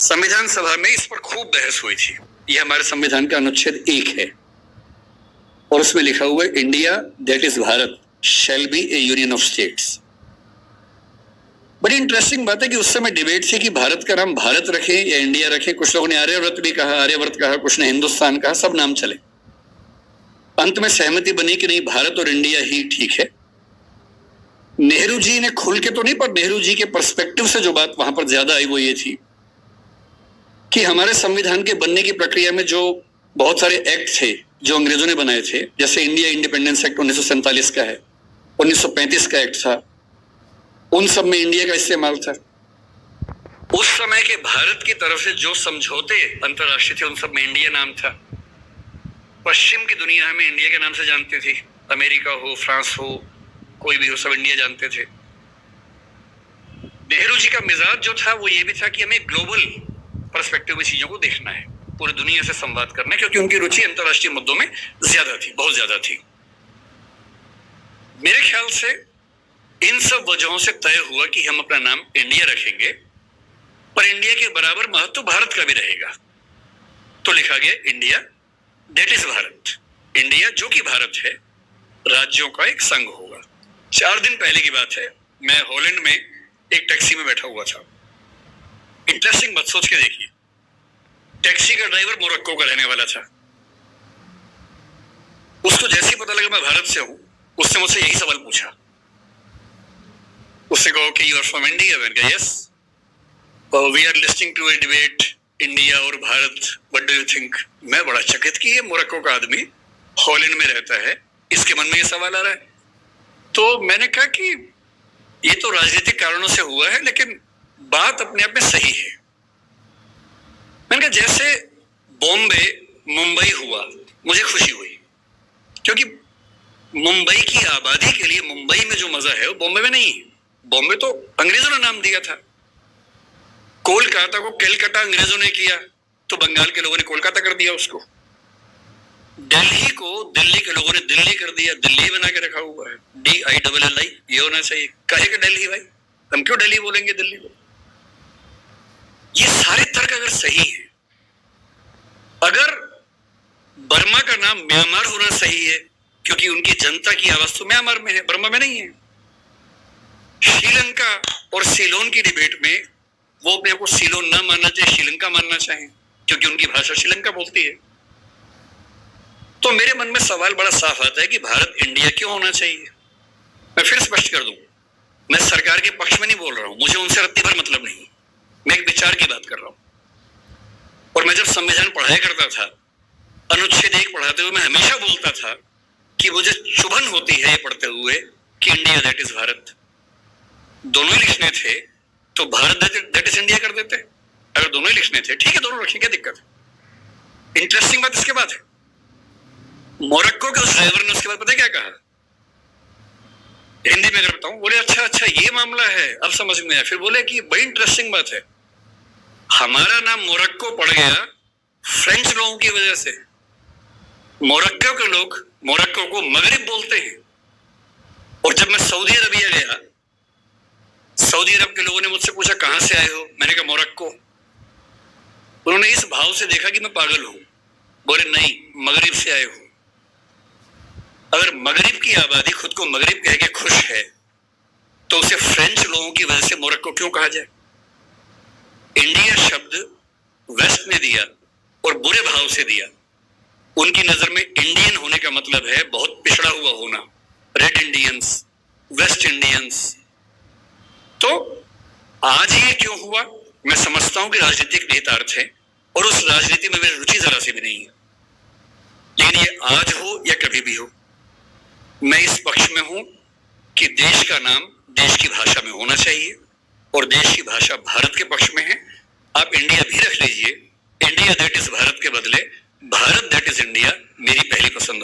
संविधान सभा में इस पर खूब बहस हुई थी। यह हमारे संविधान का अनुच्छेद 1 है और उसमें लिखा हुआ है, India that is Bharat shall be A union of states. बड़ी इंटरेस्टिंग बात है कि उस समय डिबेट थी कि भारत का नाम भारत रखे या इंडिया रखे। कुछ लोगों ने आर्यव्रत भी कहा, आर्यव्रत कहा, कुछ ने हिंदुस्तान कहा, सब नाम चले। अंत में सहमति बनी कि नहीं, भारत और इंडिया ही ठीक है। नेहरू जी ने खुल के तो नहीं, पर नेहरू जी के पर्सपेक्टिव से जो बात वहां पर ज्यादा आई वो ये थी कि हमारे संविधान के बनने की प्रक्रिया में जो बहुत सारे एक्ट थे जो अंग्रेजों ने बनाए थे, जैसे इंडिया इंडिपेंडेंस एक्ट 1947 का है, 1935 का एक्ट था, उन सब में इंडिया का इस्तेमाल था। उस समय के भारत की तरफ से जो समझौते अंतरराष्ट्रीय थे उन सब में इंडिया नाम था। पश्चिम की दुनिया हमें इंडिया के नाम से जानती थी, अमेरिका हो, फ्रांस हो, कोई भी हो, सब इंडिया जानते थे। नेहरू जी का मिजाज जो था वो ये भी था कि हमें ग्लोबल पर्सपेक्टिव में चीजों को देखना है, पूरी दुनिया से संवाद करना है, क्योंकि उनकी रुचि अंतरराष्ट्रीय मुद्दों में ज्यादा थी, बहुत ज्यादा थी। मेरे ख्याल से इन सब वजहों से तय हुआ कि हम अपना नाम इंडिया रखेंगे, पर इंडिया के बराबर महत्व भारत का भी रहेगा। तो लिखा गया India that is Bharat. India जो कि भारत है, राज्यों का एक संघ होगा। 4 दिन पहले की बात है, मैं हॉलैंड में एक टैक्सी में बैठा हुआ था। इंटरेस्टिंग बात सोच के देखिए, टैक्सी का ड्राइवर मोरक्को का रहने वाला था। उसको जैसे ही पता लगा मैं भारत से हूं, उसने मुझसे यही सवाल पूछा। उसने कहा कि यू आर फ्रॉम इंडिया? मैंने कहा yes. We are listening to a debate India और Bharat, what do you think? मैं बड़ा चकित कि ये मोरक्को का आदमी हॉलैंड में रहता है, इसके मन में ये सवाल आ रहा है। तो मैंने कहा कि ये तो राजनीतिक कारणों से हुआ है, लेकिन बात अपने आप में सही है। मैंने कहा जैसे बॉम्बे मुंबई हुआ, मुझे खुशी हुई, क्योंकि मुंबई की आबादी के लिए मुंबई में जो मजा है वो बॉम्बे में नहीं है। बॉम्बे तो अंग्रेजों ने नाम दिया था। कोलकाता को कैलकाटा अंग्रेजों ने किया, तो बंगाल के लोगों ने कोलकाता कर दिया उसको। दिल्ली को दिल्ली के लोगों ने दिल्ली कर दिया, दिल्ली बना के रखा हुआ है, DILLI, ये होना चाहिए। कहे कि दिल्ली भाई, हम क्यों दिल्ली बोलेंगे दिल्ली को? ये सारे तर्क अगर सही है, अगर बर्मा का नाम म्यांमार होना सही है क्योंकि उनकी जनता की आवाज तो म्यांमार में है, बर्मा में नहीं है। श्रीलंका और सीलोन की डिबेट में वो अपने को सीलोन ना मानना चाहिए, श्रीलंका मानना चाहे, क्योंकि उनकी भाषा श्रीलंका बोलती है। तो मेरे मन में सवाल बड़ा साफ आता है कि भारत इंडिया क्यों होना चाहिए। मैं फिर स्पष्ट कर दूं, मैं सरकार के पक्ष में नहीं बोल रहा हूं, मुझे उनसे रत्ती भर मतलब नहीं, मैं एक विचार की बात कर रहा हूं। और मैं जब संविधान पढ़ाया करता था, अनुच्छेद 1 पढ़ाते हुए मैं हमेशा बोलता था कि मुझे चुभन होती है ये पढ़ते हुए कि इंडिया दैट इज भारत। दोनों ही लिखने थे तो भारत दैट इज इंडिया कर देते। अगर दोनों ही लिखने थे, ठीक है, दोनों रखें, क्या दिक्कत है? इंटरेस्टिंग बात इसके बाद है, मोरक्को के उस ड्राइवर ने उसके बाद पता क्या कहा, हिंदी में अगर बताऊं, बोले अच्छा अच्छा ये मामला है, अब समझ में आया। फिर बोले कि बड़ी इंटरेस्टिंग बात है, हमारा नाम मोरक्को पड़ गया फ्रेंच लोगों की वजह से। मोरक्को के लोग मोरक्को को मगरिब बोलते हैं। और जब मैं सऊदी अरबिया गया, सऊदी अरब के लोगों ने मुझसे पूछा कहां से आए हो, मैंने कहा मोरक्को। उन्होंने इस भाव से देखा कि मैं पागल हूं। बोले नहीं, मगरिब से आए हो। अगर मगरिब की आबादी खुद को मगरिब कह के खुश है, तो उसे फ्रेंच लोगों की वजह से मोरक्को क्यों कहा जाए? इंडिया शब्द वेस्ट ने दिया और बुरे भाव से दिया। उनकी नजर में इंडियन होने का मतलब है बहुत पिछड़ा हुआ होना, रेड इंडियंस, वेस्ट इंडियंस। तो आज ये क्यों हुआ? मैं समझता हूं कि राजनीतिक निहितार्थ है और उस राजनीति में मेरी रुचि जरा सी भी नहीं है, लेकिन ये आज हो या कभी भी हो, मैं इस पक्ष में हूं कि देश का नाम देश की भाषा में होना चाहिए और देश की भाषा भारत के पक्ष में है। आप इंडिया भी रख लीजिए, इंडिया दैट इज भारत के बदले भारत दैट इज इंडिया मेरी पहली पसंद हो।